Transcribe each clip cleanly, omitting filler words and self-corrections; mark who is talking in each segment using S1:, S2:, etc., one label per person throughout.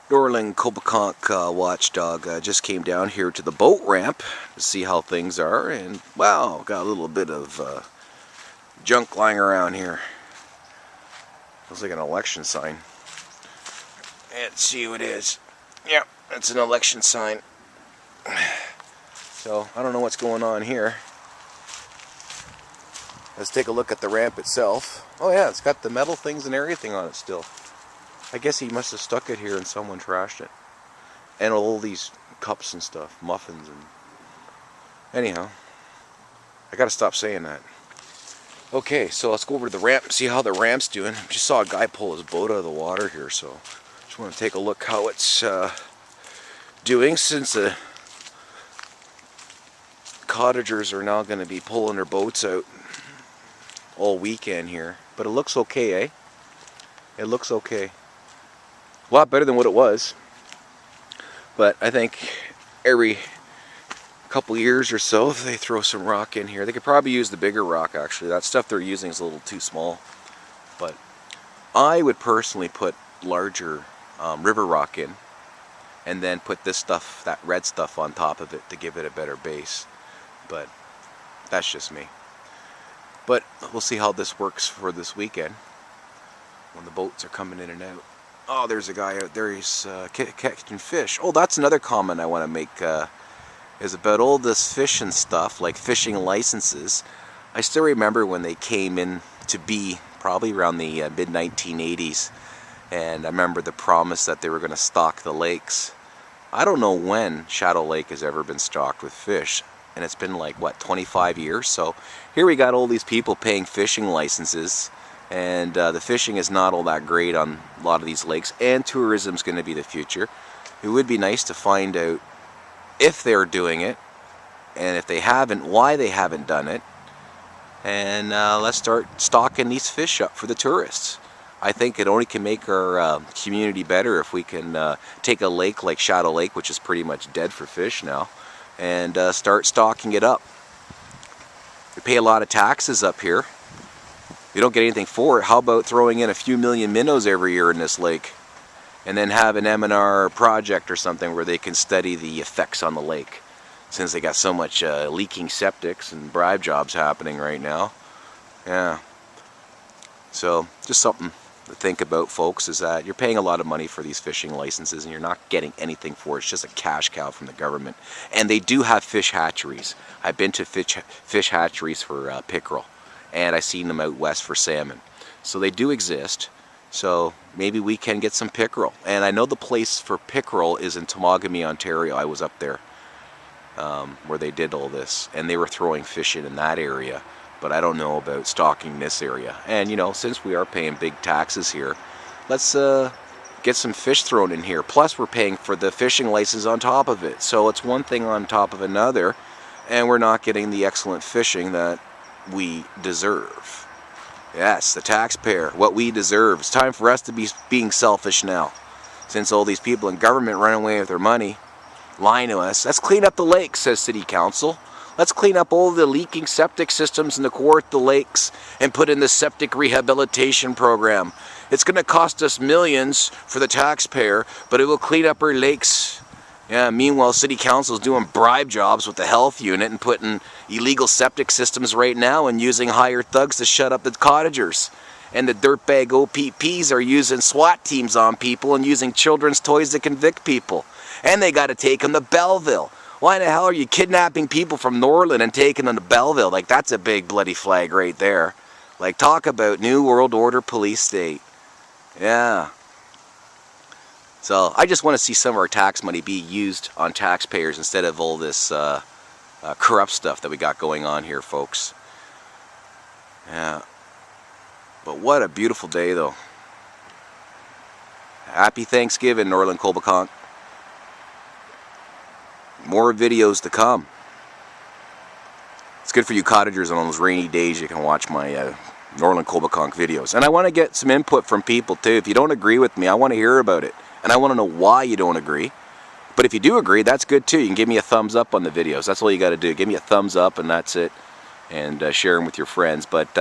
S1: Norland Coboconk Watch Dog just came down here to the boat ramp to see how things are, and wow, got a little bit of junk lying around here. Looks like an election sign. Let's see who it is. Yep, that's an election sign. So I don't know what's going on here. Let's take a look at the ramp itself. Oh yeah, it's got the metal things and everything on it still. I guess he must have stuck it here and someone trashed it. And all these cups and stuff, muffins and... Anyhow, I gotta stop saying that. Okay, so let's go over to the ramp and see how the ramp's doing. Just saw a guy pull his boat out of the water here, so just want to take a look how it's doing, since the cottagers are now going to be pulling their boats out all weekend here. But it looks okay, eh? It looks okay. A lot better than what it was. But I think every couple years or so, if they throw some rock in here, they could probably use the bigger rock actually. That stuff they're using is a little too small. But I would personally put larger river rock in, and then put this stuff, that red stuff, on top of it to give it a better base. But that's just me. But we'll see how this works for this weekend when the boats are coming in and out. Oh, there's a guy out there, he's catching fish. Oh, that's another comment I want to make, is about all this fishing stuff, like fishing licenses. I still remember when they came in to be, probably around the mid-1980s, and I remember the promise that they were going to stock the lakes. I don't know when Shadow Lake has ever been stocked with fish, and it's been like, what, 25 years? So here we got all these people paying fishing licenses, and the fishing is not all that great on a lot of these lakes, and tourism's going to be the future. It would be nice to find out if they're doing it, and if they haven't, why they haven't done it, and let's start stocking these fish up for the tourists. I think it only can make our community better if we can take a lake like Shadow Lake, which is pretty much dead for fish now, and start stocking it up. We pay a lot of taxes up here. We don't get anything for it. How about throwing in a few million minnows every year in this lake, and then have an M&R project or something where they can study the effects on the lake, since they got so much leaking septics and bribe jobs happening right now. Yeah. So just something to think about, folks, is that you're paying a lot of money for these fishing licenses and you're not getting anything for it. It's just a cash cow from the government. And they do have fish hatcheries. I've been to fish hatcheries for pickerel, and I've seen them out west for salmon. So they do exist. So maybe we can get some pickerel. And I know the place for pickerel is in Temagami, Ontario. I was up there where they did all this, and they were throwing fish in that area. But I don't know about stocking this area. And you know, since we are paying big taxes here, let's get some fish thrown in here. Plus we're paying for the fishing license on top of it. So it's one thing on top of another, and we're not getting the excellent fishing that we deserve. Yes, the taxpayer, what we deserve. It's time for us to be being selfish now, since all these people in government run away with their money, lying to us. Let's clean up the lakes, says City Council. Let's clean up all the leaking septic systems in the Kawartha lakes and put in the septic rehabilitation program. It's going to cost us millions for the taxpayer, but it will clean up our lakes. Yeah, meanwhile, City Council's doing bribe jobs with the health unit and putting illegal septic systems right now and using hired thugs to shut up the cottagers. And the dirtbag OPPs are using SWAT teams on people and using children's toys to convict people. And they got to take them to Belleville. Why the hell are you kidnapping people from Norland and taking them to Belleville? Like, that's a big bloody flag right there. Like, talk about New World Order police state. Yeah. So I just want to see some of our tax money be used on taxpayers instead of all this corrupt stuff that we got going on here, folks. Yeah. But what a beautiful day, though. Happy Thanksgiving, Norland Coboconk. More videos to come. It's good for you cottagers on those rainy days. You can watch my Norland Coboconk videos. And I want to get some input from people, too. If you don't agree with me, I want to hear about it. And I want to know why you don't agree. But if you do agree, that's good too. You can give me a thumbs up on the videos. That's all you got to do. Give me a thumbs up and that's it. and share them with your friends. But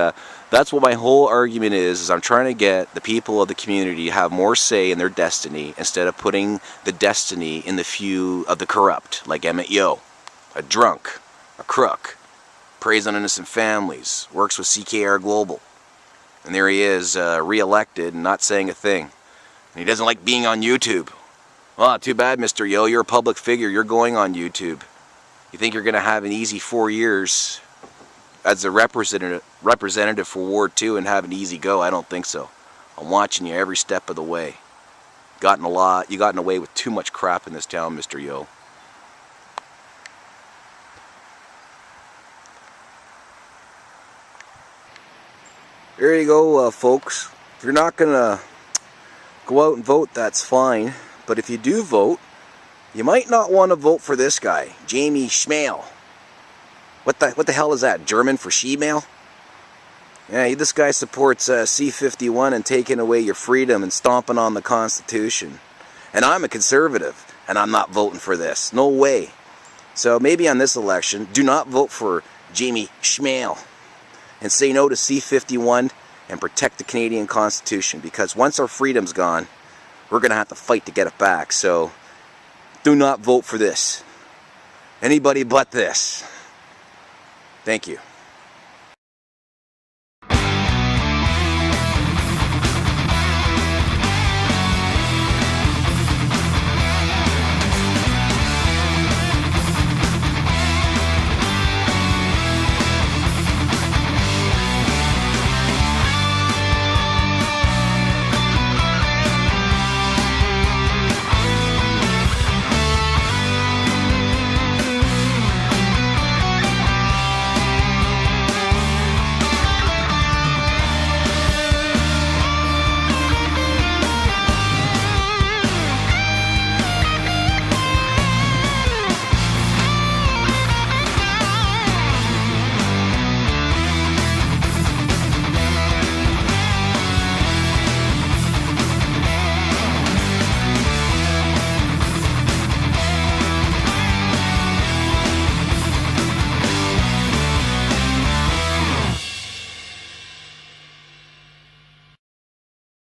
S1: that's what my whole argument is I'm trying to get the people of the community to have more say in their destiny instead of putting the destiny in the few of the corrupt, like Emmett Yo, a drunk, a crook, preys on innocent families, works with CKR Global. And there he is, re-elected and not saying a thing. And he doesn't like being on YouTube. Well, too bad, Mr. Yo, you're a public figure, you're going on YouTube. You think you're going to have an easy 4 years as a representative for Ward 2 and have an easy go? I don't think so. I'm watching you every step of the way. You gotten away with too much crap in this town, Mr. Yo. There you go, folks. If you're not going to go out and vote, that's fine. But if you do vote, you might not want to vote for this guy, Jamie Schmale. What the hell is that? German for she-male? Yeah, this guy supports C-51 and taking away your freedom and stomping on the Constitution. And I'm a conservative, and I'm not voting for this. No way. So maybe on this election, do not vote for Jamie Schmale. And say no to C-51 and protect the Canadian Constitution. Because once our freedom's gone, we're going to have to fight to get it back. So do not vote for this. Anybody but this. Thank you.